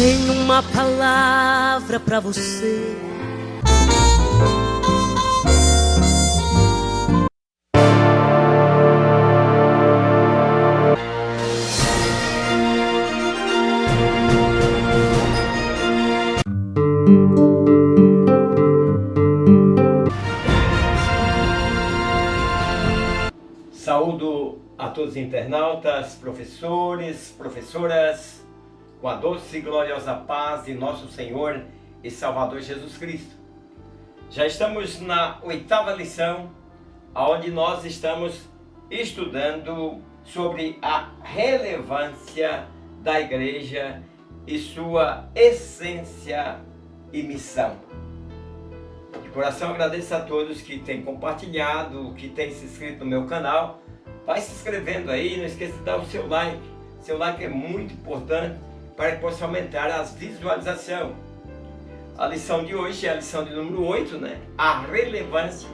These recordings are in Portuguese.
Tenho uma palavra para você. Saúdo a todos os internautas, professores, professoras, com a doce e gloriosa paz de nosso Senhor e Salvador Jesus Cristo. Já estamos na 8ª lição, onde nós estamos estudando sobre a relevância da igreja e sua essência e missão. De coração agradeço a todos que têm compartilhado, que têm se inscrito no meu canal. Vai se inscrevendo aí, não esqueça de dar o seu like. Seu like é muito importante para que possa aumentar as visualizações. A lição de hoje é a lição de número 8, né? A relevância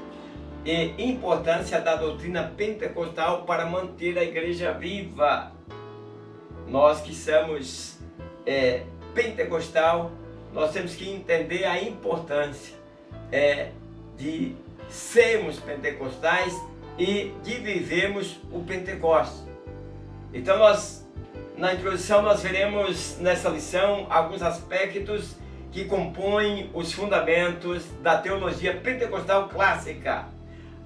e importância da doutrina pentecostal para manter a igreja viva. Nós que somos pentecostal, nós temos que entender a importância de sermos pentecostais e de vivermos o Pentecostes. Então na introdução nós veremos nessa lição alguns aspectos que compõem os fundamentos da teologia pentecostal clássica.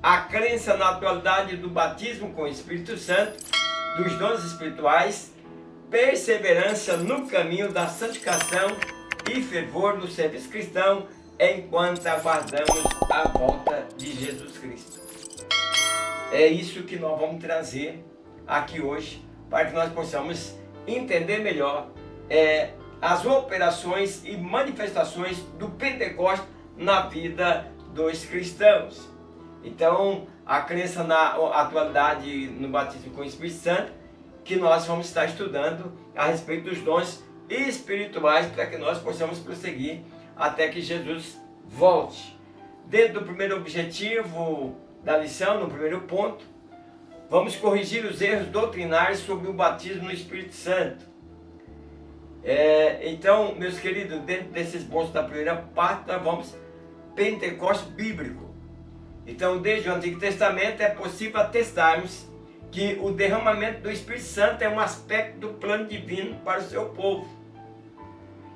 A crença na atualidade do batismo com o Espírito Santo, dos dons espirituais, perseverança no caminho da santificação e fervor no serviço cristão enquanto aguardamos a volta de Jesus Cristo. É isso que nós vamos trazer aqui hoje, para que nós possamos entender melhor as operações e manifestações do Pentecostes na vida dos cristãos. Então, a crença na atualidade no batismo com o Espírito Santo, que nós vamos estar estudando a respeito dos dons espirituais, para que nós possamos prosseguir até que Jesus volte. Dentro do primeiro objetivo da lição, no primeiro ponto, vamos corrigir os erros doutrinários sobre o batismo no Espírito Santo. Então, meus queridos, dentro desses pontos da primeira parte, nós vamos Pentecostes bíblico. Então, desde o Antigo Testamento é possível atestarmos que o derramamento do Espírito Santo é um aspecto do plano divino para o seu povo.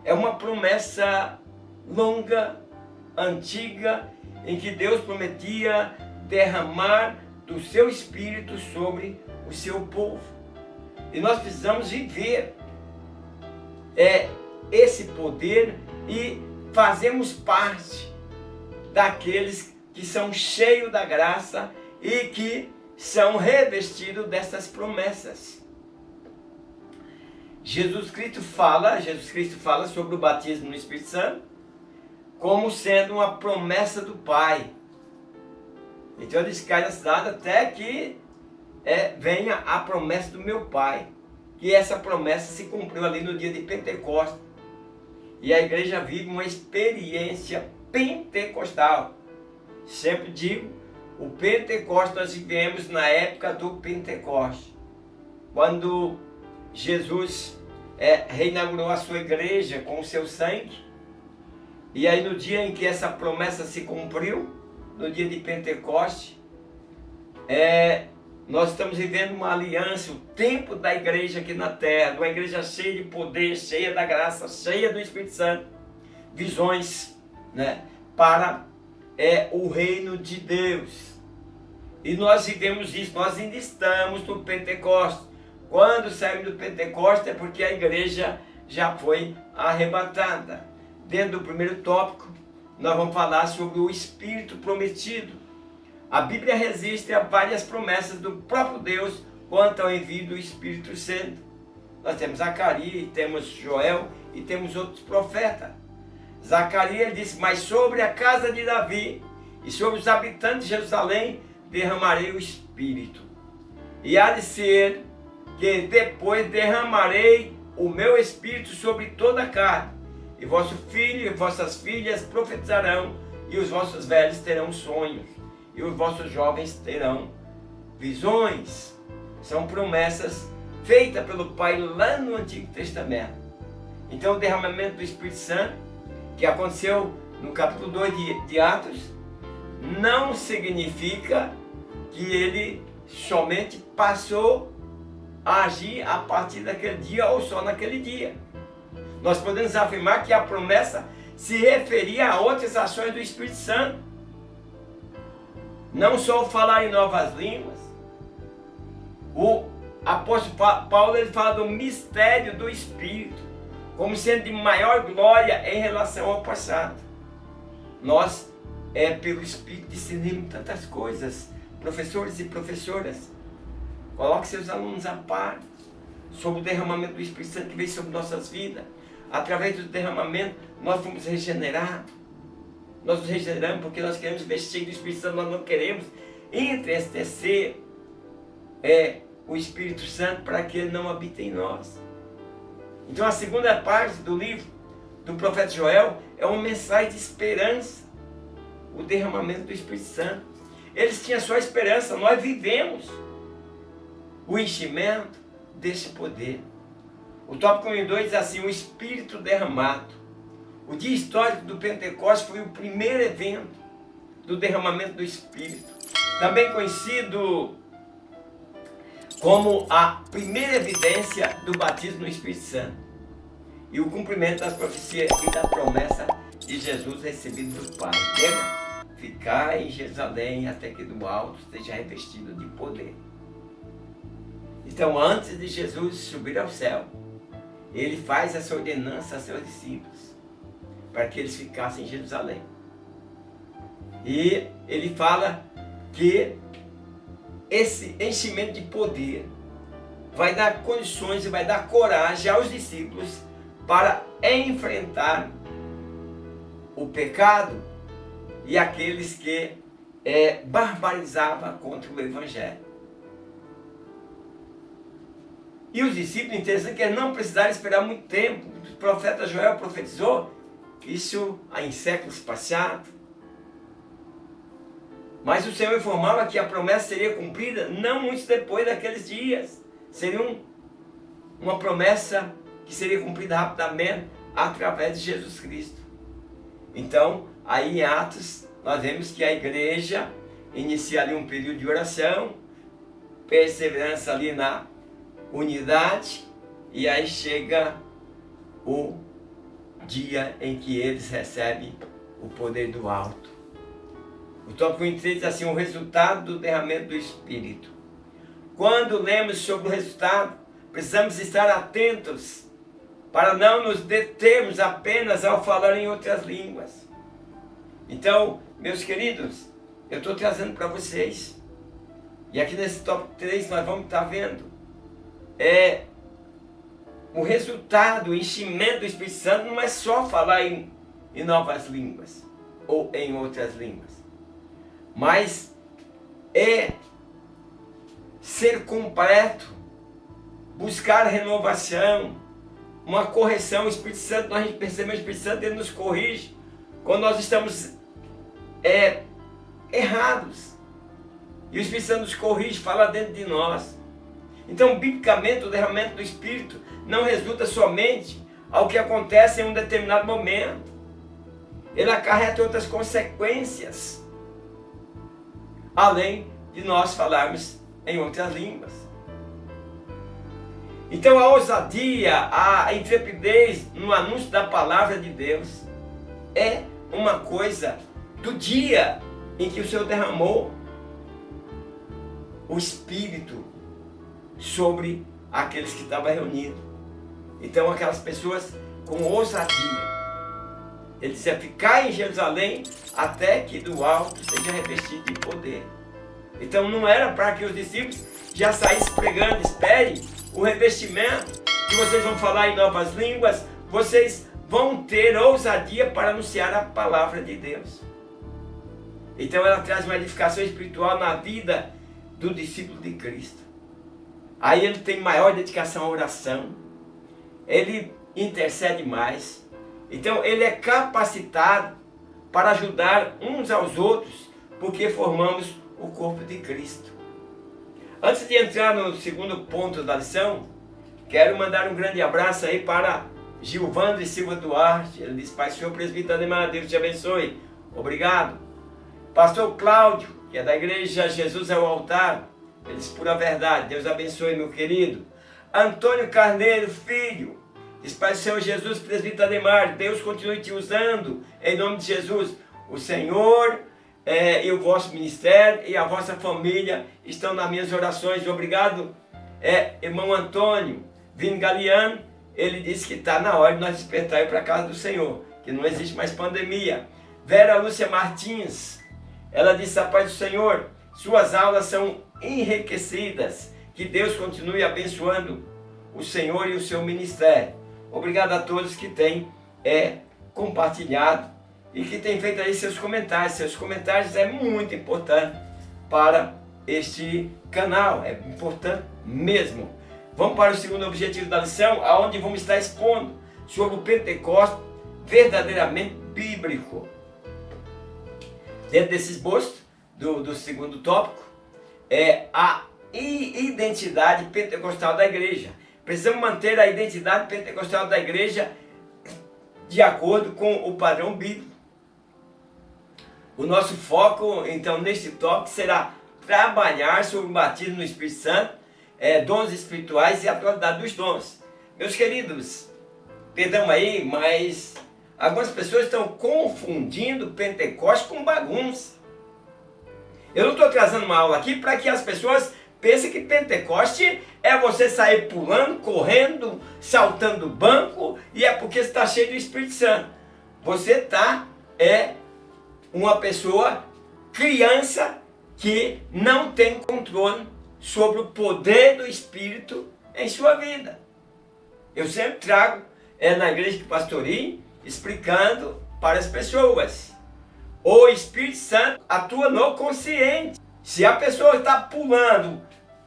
É uma promessa longa, antiga, em que Deus prometia derramar do seu Espírito sobre o seu povo. E nós precisamos viver esse poder e fazemos parte daqueles que são cheios da graça e que são revestidos dessas promessas. Jesus Cristo fala sobre o batismo no Espírito Santo como sendo uma promessa do Pai. Então ele diz que cai cidade até que venha a promessa do meu Pai. Que essa promessa se cumpriu ali no dia de Pentecostes. E a igreja vive uma experiência pentecostal. Sempre digo, o Pentecostes nós vivemos na época do Pentecostes. Quando Jesus reinaugurou a sua igreja com o seu sangue. E aí no dia em que essa promessa se cumpriu, no dia de Pentecostes, nós estamos vivendo uma aliança, o tempo da igreja aqui na terra, uma igreja cheia de poder, cheia da graça, cheia do Espírito Santo, visões, né, para o reino de Deus. E nós vivemos isso, nós ainda estamos no Pentecostes. Quando saímos do Pentecostes é porque a igreja já foi arrebatada. Dentro do primeiro tópico, nós vamos falar sobre o Espírito prometido. A Bíblia resiste a várias promessas do próprio Deus quanto ao envio do Espírito Santo. Nós temos Zacarias, temos Joel e temos outros profetas. Zacarias disse, mas sobre a casa de Davi e sobre os habitantes de Jerusalém derramarei o Espírito. E há de ser que depois derramarei o meu Espírito sobre toda a carne. E vosso filho e vossas filhas profetizarão, e os vossos velhos terão sonhos, e os vossos jovens terão visões. São promessas feitas pelo Pai lá no Antigo Testamento. Então o derramamento do Espírito Santo, que aconteceu no capítulo 2 de Atos, não significa que ele somente passou a agir a partir daquele dia ou só naquele dia. Nós podemos afirmar que a promessa se referia a outras ações do Espírito Santo. Não só o falar em novas línguas. O apóstolo Paulo ele fala do mistério do Espírito, como sendo de maior glória em relação ao passado. Nós, pelo Espírito, discernimos tantas coisas. Professores e professoras, coloque seus alunos a par sobre o derramamento do Espírito Santo que veio sobre nossas vidas. Através do derramamento, nós fomos regenerados. Nós nos regeneramos porque nós queremos vestir do Espírito Santo, nós não queremos entristecer o Espírito Santo para que ele não habite em nós. Então a segunda parte do livro do profeta Joel é uma mensagem de esperança, o derramamento do Espírito Santo. Eles tinham só esperança, nós vivemos o enchimento desse poder. O tópico 2 diz assim: o Espírito derramado. O dia histórico do Pentecostes foi o primeiro evento do derramamento do Espírito, também conhecido como a primeira evidência do batismo no Espírito Santo e o cumprimento das profecias e da promessa de Jesus recebido do Pai. Ficar em Jerusalém até que do alto esteja revestido de poder. Então, antes de Jesus subir ao céu, ele faz essa ordenança a seus discípulos, para que eles ficassem em Jerusalém. E ele fala que esse enchimento de poder vai dar condições e vai dar coragem aos discípulos para enfrentar o pecado e aqueles que barbarizavam contra o Evangelho. E os discípulos, interessante que eles não precisaram esperar muito tempo. O profeta Joel profetizou isso em séculos passados. Mas o Senhor informava que a promessa seria cumprida não muito depois daqueles dias. Seria uma promessa que seria cumprida rapidamente através de Jesus Cristo. Então, aí em Atos, nós vemos que a igreja inicia ali um período de oração, perseverança ali na unidade, e aí chega o dia em que eles recebem o poder do alto. O tópico 23 diz assim: o resultado do derramamento do Espírito. Quando lemos sobre o resultado, precisamos estar atentos para não nos determos apenas ao falar em outras línguas. Então, meus queridos, eu estou trazendo para vocês, e aqui nesse tópico 3 nós vamos estar vendo o resultado, o enchimento do Espírito Santo não é só falar em novas línguas ou em outras línguas, mas é ser completo, buscar renovação, uma correção. O Espírito Santo, nós percebemos o Espírito Santo, ele nos corrige quando nós estamos errados, e o Espírito Santo nos corrige, fala dentro de nós. Então, biblicamente, o derramamento do Espírito não resulta somente ao que acontece em um determinado momento. Ele acarreta outras consequências, além de nós falarmos em outras línguas. Então, a ousadia, a intrepidez no anúncio da palavra de Deus é uma coisa do dia em que o Senhor derramou o Espírito sobre aqueles que estavam reunidos. Então, aquelas pessoas com ousadia, ele dizia: ficar em Jerusalém até que do alto seja revestido de poder. Então, não era para que os discípulos já saíssem pregando: espere o revestimento, que vocês vão falar em novas línguas, vocês vão ter ousadia para anunciar a palavra de Deus. Então, ela traz uma edificação espiritual na vida do discípulo de Cristo. Aí ele tem maior dedicação à oração, ele intercede mais. Então ele é capacitado para ajudar uns aos outros, porque formamos o corpo de Cristo. Antes de entrar no segundo ponto da lição, quero mandar um grande abraço aí para Gilvandro e Silva Duarte, ele diz: Pai Senhor presbítero Ademar, Deus te abençoe. Obrigado. Pastor Cláudio, que é da igreja Jesus é o Altar, ele diz: pura verdade, Deus abençoe, meu querido. Antônio Carneiro Filho, diz: Pai Senhor Jesus, presbítero Ademar, Deus continue te usando, em nome de Jesus. O Senhor e o vosso ministério e a vossa família estão nas minhas orações. Obrigado, irmão Antônio. Vini Galiano, ele disse que está na hora de nós despertar para a casa do Senhor, que não existe mais pandemia. Vera Lúcia Martins, ela disse: a paz do Senhor, suas aulas são enriquecidas, que Deus continue abençoando o Senhor e o seu ministério. Obrigado a todos que têm compartilhado e que têm feito aí seus comentários. Seus comentários é muito importante para este canal, é importante mesmo. Vamos para o segundo objetivo da lição, aonde vamos estar expondo sobre o Pentecostes verdadeiramente bíblico. Dentro desse esboço do segundo tópico, é a identidade pentecostal da igreja. Precisamos manter a identidade pentecostal da igreja de acordo com o padrão bíblico. O nosso foco, então, neste tópico será trabalhar sobre o batismo no Espírito Santo, dons espirituais e a atualidade dos dons. Meus queridos, perdão aí, mas algumas pessoas estão confundindo Pentecostes com bagunça. Eu não estou trazendo uma aula aqui para que as pessoas pensem que Pentecoste é você sair pulando, correndo, saltando banco, e é porque você está cheio do Espírito Santo. Você está uma pessoa, criança, que não tem controle sobre o poder do Espírito em sua vida. Eu sempre trago na igreja que pastoreio, explicando para as pessoas. O Espírito Santo atua no consciente. Se a pessoa está pulando,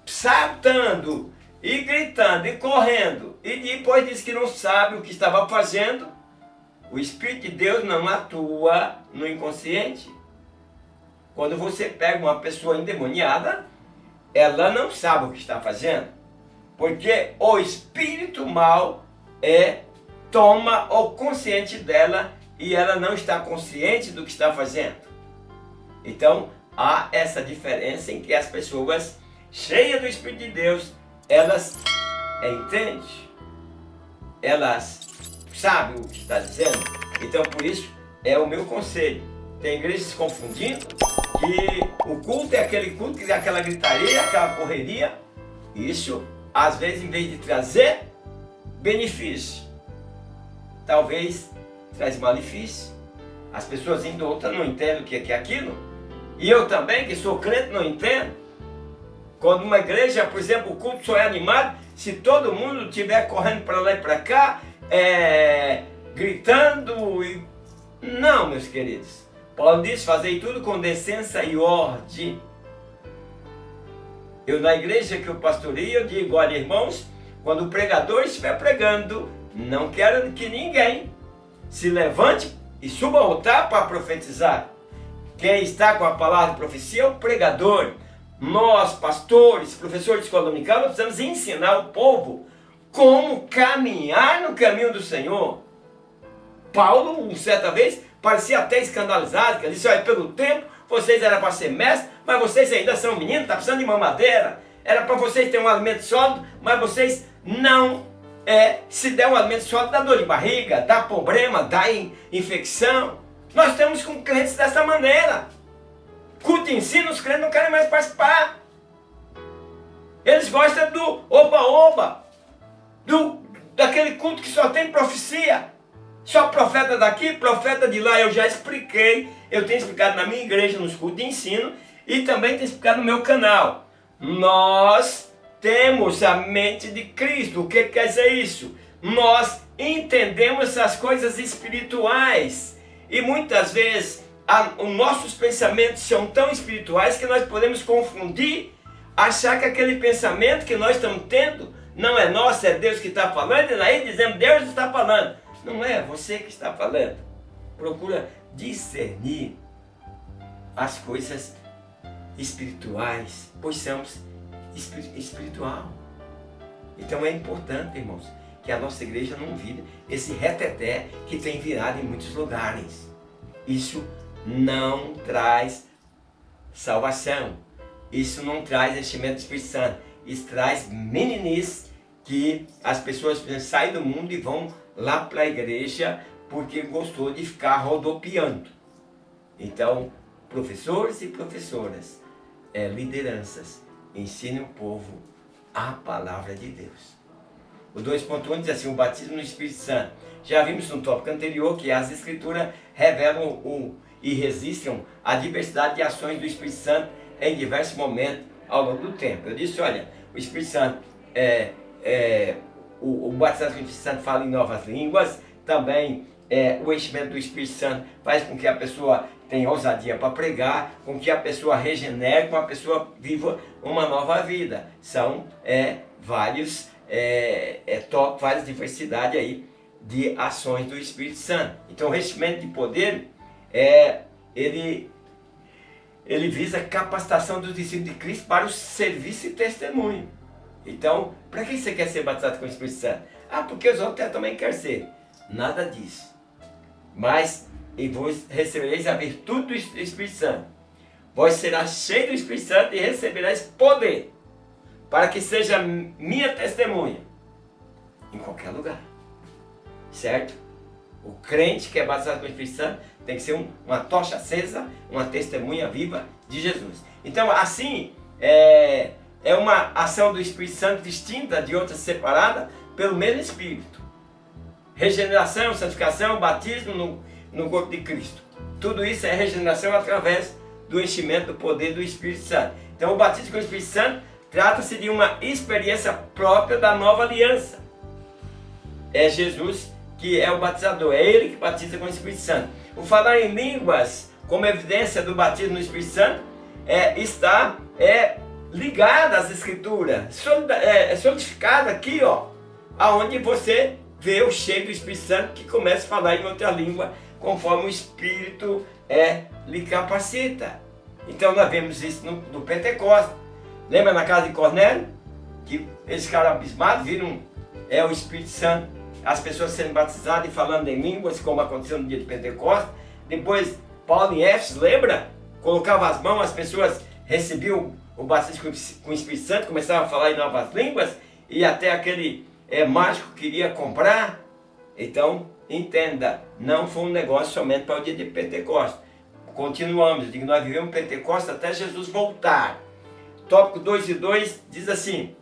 saltando e gritando e correndo e depois diz que não sabe o que estava fazendo, o Espírito de Deus não atua no inconsciente. Quando você pega uma pessoa endemoniada, ela não sabe o que está fazendo, porque o espírito mal toma o consciente dela e ela não está consciente do que está fazendo. Então há essa diferença em que as pessoas cheias do Espírito de Deus, elas entendem, elas sabem o que está dizendo. Então por isso é o meu conselho. Tem igrejas se confundindo que o culto é aquele culto, que é aquela gritaria, aquela correria. Isso, às vezes, em vez de trazer benefício, talvez traz malefício. As pessoas indo outra não entendem o que é aquilo. E eu também, que sou crente, não entendo. Quando uma igreja, por exemplo, o culto só é animado se todo mundo estiver correndo para lá e para cá, gritando. Não, meus queridos. Paulo diz: fazei tudo com decência e ordem. Eu, na igreja que eu pastoreio, eu digo: olha, irmãos, quando o pregador estiver pregando, não quero que ninguém se levante e suba ao altar para profetizar. Quem está com a palavra de profecia é o pregador. Nós, pastores, professores de escola dominical, nós precisamos ensinar o povo como caminhar no caminho do Senhor. Paulo, certa vez, parecia até escandalizado, que ele disse: olha, pelo tempo, vocês eram para ser mestres, mas vocês ainda são meninos, está precisando de mamadeira. Era para vocês terem um alimento sólido, mas vocês não se der um alimento sólido, dá dor de barriga, dá problema, dá infecção. Nós estamos com crentes dessa maneira. Culto de ensino, os crentes não querem mais participar. Eles gostam do oba-oba, daquele culto que só tem profecia. Só profeta daqui, profeta de lá. Eu já expliquei, eu tenho explicado na minha igreja, nos cultos de ensino, e também tenho explicado no meu canal. Nós temos a mente de Cristo. O que quer dizer isso? Nós entendemos as coisas espirituais. E muitas vezes os nossos pensamentos são tão espirituais que nós podemos confundir, achar que aquele pensamento que nós estamos tendo não é nosso, é Deus que está falando, e aí dizemos: Deus está falando. Não é você que está falando. Procura discernir as coisas espirituais, pois somos espiritual. Então é importante, irmãos, que a nossa igreja não vira esse reteté que tem virado em muitos lugares. Isso não traz salvação. Isso não traz enchimento do Espírito Santo. Isso traz meninice, que as pessoas saem do mundo e vão lá para a igreja porque gostou de ficar rodopiando. Então, professores e professoras, lideranças, ensinem o povo a palavra de Deus. O 2.1 diz assim, o batismo no Espírito Santo. Já vimos no tópico anterior que as Escrituras revelam e registram a diversidade de ações do Espírito Santo em diversos momentos ao longo do tempo. Eu disse, olha, o Espírito Santo, o batismo do Espírito Santo fala em novas línguas, também o enchimento do Espírito Santo faz com que a pessoa tenha ousadia para pregar, com que a pessoa regenere, com que a pessoa viva uma nova vida. São várias diversidades aí de ações do Espírito Santo. Então o enchimento de poder, ele visa a capacitação dos discípulos de Cristo para o serviço e testemunho. Então, para que você quer ser batizado com o Espírito Santo? Ah, porque os outros também querem ser. Nada disso. Mas, e vos recebereis a virtude do Espírito Santo. Vós serás cheio do Espírito Santo e recebereis poder, para que seja minha testemunha em qualquer lugar. Certo? O crente que é batizado com o Espírito Santo tem que ser uma tocha acesa, uma testemunha viva de Jesus. Então, assim, é uma ação do Espírito Santo distinta de outras separadas pelo mesmo Espírito. Regeneração, santificação, batismo no corpo de Cristo. Tudo isso é regeneração através do enchimento do poder do Espírito Santo. Então, o batismo com o Espírito Santo trata-se de uma experiência própria da nova aliança. É Jesus que é o batizador, é Ele que batiza com o Espírito Santo. O falar em línguas, como evidência do batismo no Espírito Santo, está ligado às Escrituras, solidificado aqui, aonde você vê o cheio do Espírito Santo que começa a falar em outra língua, conforme o Espírito lhe capacita. Então nós vemos isso no Pentecostes. Lembra na casa de Cornélio? Que eles ficaram abismados, viram o Espírito Santo, as pessoas sendo batizadas e falando em línguas, como aconteceu no dia de Pentecostes. Depois, Paulo em Éfeso, lembra? Colocava as mãos, as pessoas recebiam o batismo com o Espírito Santo, começavam a falar em novas línguas, e até aquele mágico queria comprar. Então, entenda, não foi um negócio somente para o dia de Pentecostes. Continuamos, eu digo, nós vivemos Pentecostes até Jesus voltar. Tópico 2:2 diz assim,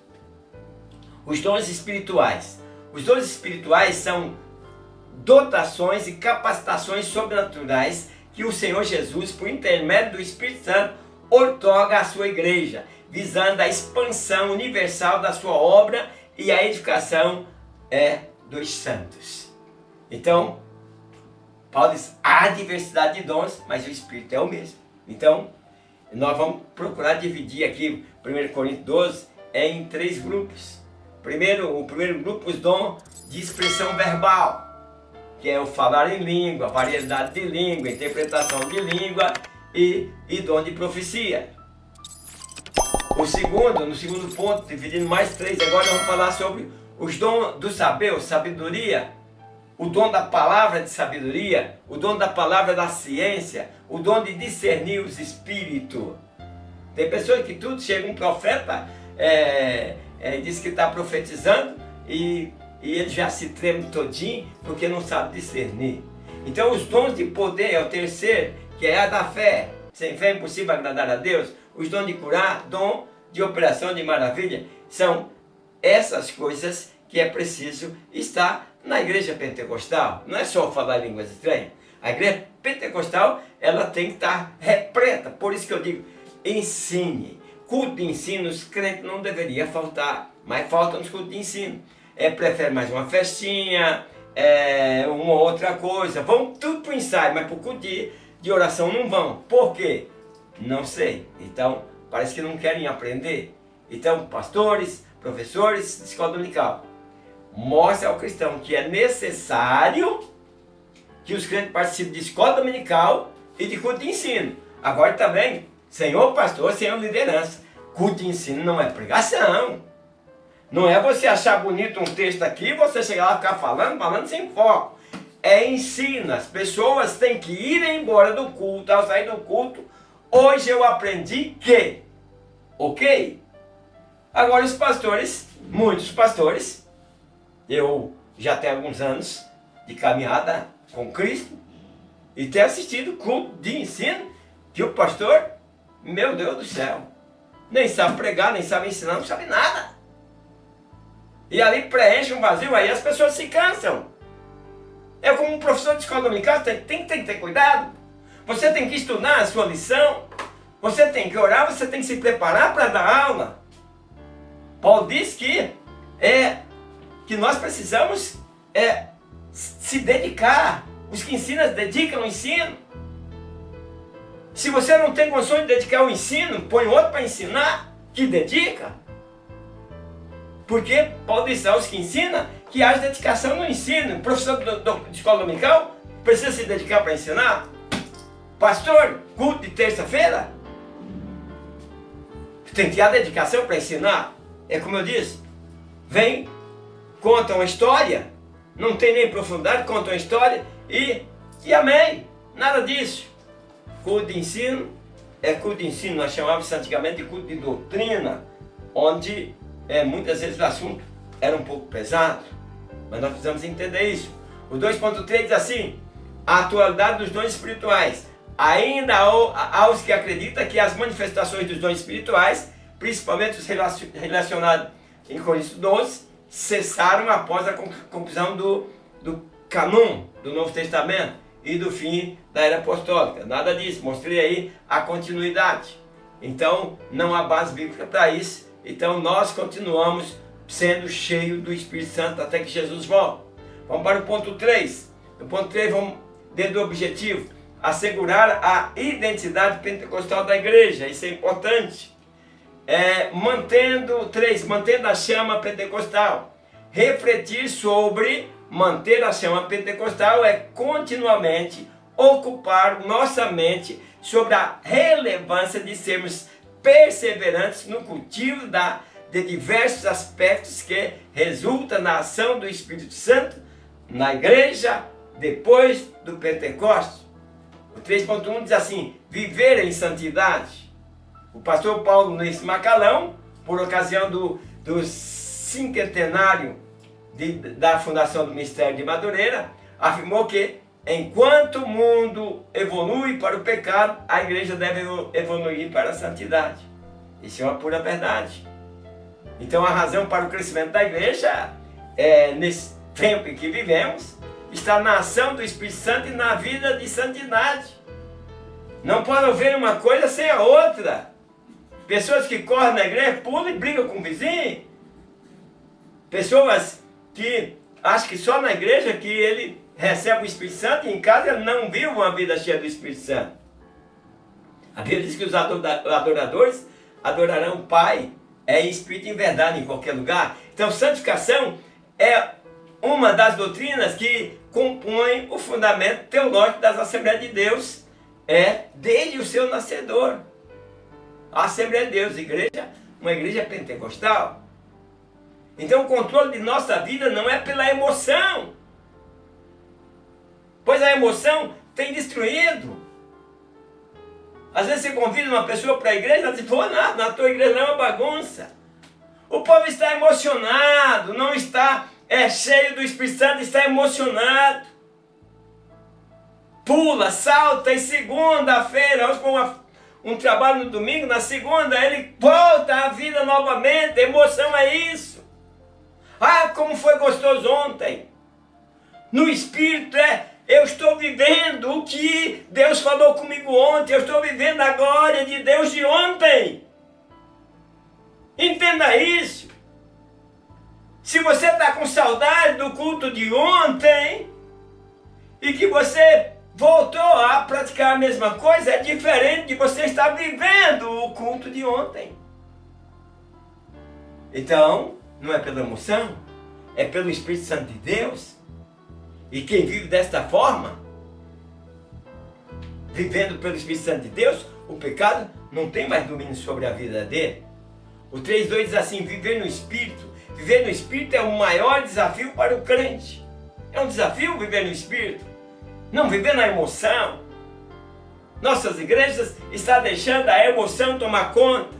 os dons espirituais. Os dons espirituais são dotações e capacitações sobrenaturais que o Senhor Jesus, por intermédio do Espírito Santo, outorga à sua igreja, visando a expansão universal da sua obra e a edificação dos santos. Então, Paulo diz, há diversidade de dons, mas o Espírito é o mesmo. Então, nós vamos procurar dividir aqui 1 Coríntios 12 em 3 grupos. O primeiro grupo, os dons de expressão verbal, que é o falar em língua, variedade de língua, interpretação de língua e dom de profecia. No segundo ponto, dividindo mais 3, agora nós vamos falar sobre os dons do saber, sabedoria, o dom da palavra de sabedoria, o dom da palavra da ciência, o dom de discernir os espíritos. Tem pessoas que tudo chega um profeta, diz que está profetizando e ele já se treme todinho porque não sabe discernir. Então os dons de poder é o terceiro, que é a da fé. Sem fé é impossível agradar a Deus. Os dons de curar, dom de operação de maravilha, são essas coisas que é preciso estar na igreja pentecostal. Não é só falar línguas estranhas. A igreja pentecostal, ela tem que estar repleta. Por isso que eu digo, ensine. Culto de ensino, os crentes não deveria faltar, mas faltam nos cultos de ensino. Prefere mais uma festinha, uma outra coisa. Vão tudo para o ensaio, mas para o culto de oração não vão. Por quê? Não sei. Então, parece que não querem aprender. Então, pastores, professores de escola dominical, mostre ao cristão que é necessário que os crentes participem de escola dominical e de culto de ensino. Agora também, senhor pastor, senhor liderança, culto de ensino não é pregação. Não é você achar bonito um texto aqui e você chegar lá e ficar falando sem foco. Ensina. As pessoas têm que ir embora do culto. Ao sair do culto, hoje eu aprendi que. Ok? Agora os pastores, muitos pastores, eu já tenho alguns anos de caminhada com Cristo e tenho assistido culto de ensino que o pastor, meu Deus do céu, nem sabe pregar, nem sabe ensinar, não sabe nada. E ali preenche um vazio, aí as pessoas se cansam. É como um professor de escola dominical, tem que ter cuidado. Você tem que estudar a sua lição, você tem que orar, você tem que se preparar para dar aula. Paulo diz que nós precisamos se dedicar. Os que ensinam, dedicam ao ensino. Se você não tem condições de dedicar ao ensino, põe outro para ensinar, que dedica. Porque Paulo diz aos que ensinam que haja dedicação no ensino. O professor de escola dominical precisa se dedicar para ensinar. Pastor, culto de terça-feira, tem que ter dedicação para ensinar. É como eu disse, vem, conta uma história, não tem nem profundidade, conta uma história e amém. Nada disso. Culto de ensino é culto de ensino, nós chamávamos antigamente de culto de doutrina, onde muitas vezes o assunto era um pouco pesado, mas nós precisamos entender isso. O 2.3 diz assim: a atualidade dos dons espirituais. Ainda há os que acreditam que as manifestações dos dons espirituais, principalmente os relacionados em Coríntios 12, cessaram após a conclusão do cânon do Novo Testamento e do fim da era apostólica. Nada disso, mostrei aí a continuidade. Então não há base bíblica para isso. Então nós continuamos sendo cheios do Espírito Santo até que Jesus volte. Vamos para o ponto 3. No ponto 3 vamos dentro do objetivo: assegurar a identidade pentecostal da igreja. Isso é importante. Mantendo a chama pentecostal. Refletir sobre manter a chama pentecostal é continuamente ocupar nossa mente sobre a relevância de sermos perseverantes no cultivo de diversos aspectos que resultam na ação do Espírito Santo na igreja depois do Pentecostes. O 3.1 diz assim: viver em santidade. O pastor Paulo Nunes Macalão, por ocasião do cinquentenário da fundação do Ministério de Madureira, afirmou que enquanto o mundo evolui para o pecado, a igreja deve evoluir para a santidade. Isso é uma pura verdade. Então a razão para o crescimento da igreja, nesse tempo em que vivemos, está na ação do Espírito Santo e na vida de santidade. Não pode haver uma coisa sem a outra. Pessoas que correm na igreja, pulam e brigam com o vizinho. Pessoas que acham que só na igreja que ele recebe o Espírito Santo e em casa ele não vive uma vida cheia do Espírito Santo. A Bíblia diz que os adoradores adorarão o Pai em espírito e em verdade em qualquer lugar. Então santificação é uma das doutrinas que compõe o fundamento teológico das Assembleias de Deus, desde o seu nascedor. A Assembleia de Deus, uma igreja pentecostal. Então o controle de nossa vida não é pela emoção, pois a emoção tem destruído. Às vezes você convida uma pessoa para a igreja, ela diz: pô, na tua igreja não é uma bagunça. O povo está emocionado, não está cheio do Espírito Santo, está emocionado. Pula, salta, e segunda-feira, vamos com um trabalho no domingo, na segunda ele volta à vida novamente. Emoção é isso. Ah, como foi gostoso ontem. No Espírito eu estou vivendo o que Deus falou comigo ontem, eu estou vivendo a glória de Deus de ontem. Entenda isso. Se você está com saudade do culto de ontem e que você voltou a praticar a mesma coisa, é diferente de você estar vivendo o culto de ontem. Então, não é pela emoção, é pelo Espírito Santo de Deus. E quem vive desta forma, vivendo pelo Espírito Santo de Deus, o pecado não tem mais domínio sobre a vida dele. O 3.2 diz assim: viver no Espírito Viver no Espírito é o maior desafio para o crente. É um desafio viver no Espírito, não viver na emoção. Nossas igrejas estão deixando a emoção tomar conta.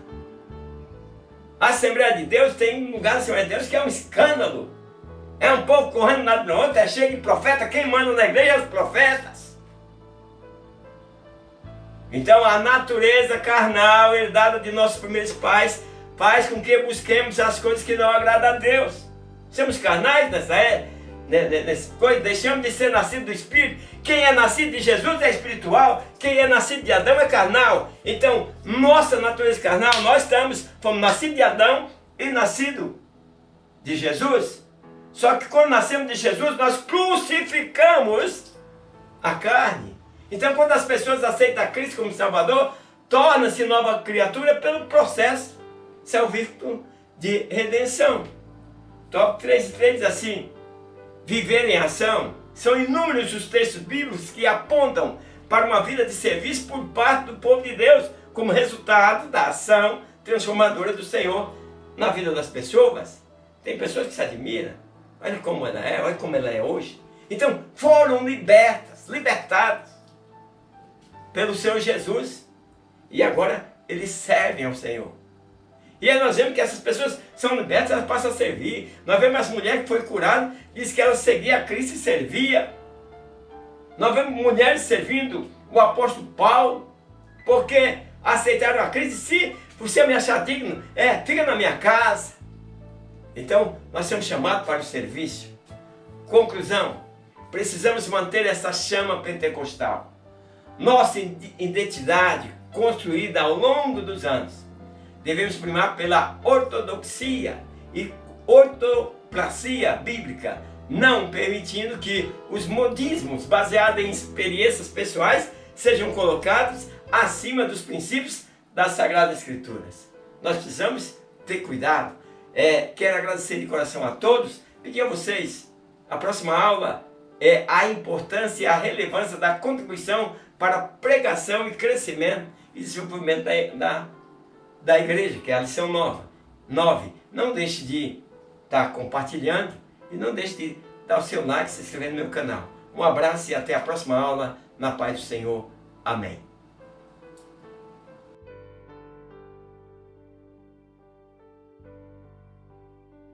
A Assembleia de Deus tem um lugar da Assembleia de Deus que é um escândalo. É um povo correndo nada no outro, é cheio de profeta. Quem manda na igreja é os profetas. Então a natureza carnal herdada de nossos primeiros pais faz com que busquemos as coisas que não agradam a Deus. Somos carnais nessa coisa, deixamos de ser nascido do Espírito. Quem é nascido de Jesus é espiritual, quem é nascido de Adão é carnal. Então, nossa natureza carnal, fomos nascidos de Adão e nascidos de Jesus. Só que quando nascemos de Jesus, nós crucificamos a carne. Então, quando as pessoas aceitam a Cristo como Salvador, torna-se nova criatura pelo processo salvífico de redenção. Top 3 diz assim: viver em ação. São inúmeros os textos bíblicos que apontam para uma vida de serviço por parte do povo de Deus, como resultado da ação transformadora do Senhor na vida das pessoas. Tem pessoas que se admiram. Olha como ela é hoje. Então, foram libertadas pelo Senhor Jesus. E agora eles servem ao Senhor. E aí nós vemos que essas pessoas são libertas, elas passam a servir. Nós vemos as mulheres que foi curada, diz que ela seguia a Cristo e servia. Nós vemos mulheres servindo o apóstolo Paulo, porque aceitaram a Cristo. Se você me achar digno, fica na minha casa. Então, nós somos chamados para o serviço. Conclusão: precisamos manter essa chama pentecostal. Nossa identidade construída ao longo dos anos. Devemos primar pela ortodoxia e ortopraxia bíblica, não permitindo que os modismos baseados em experiências pessoais sejam colocados acima dos princípios das Sagradas Escrituras. Nós precisamos ter cuidado. Quero agradecer de coração a todos, pedir a vocês, a próxima aula é a importância e a relevância da contribuição para a pregação e crescimento e desenvolvimento da igreja, que é a lição 9. Não deixe de estar compartilhando e não deixe de dar o seu like e se inscrever no meu canal. Um abraço e até a próxima aula, na paz do Senhor. Amém.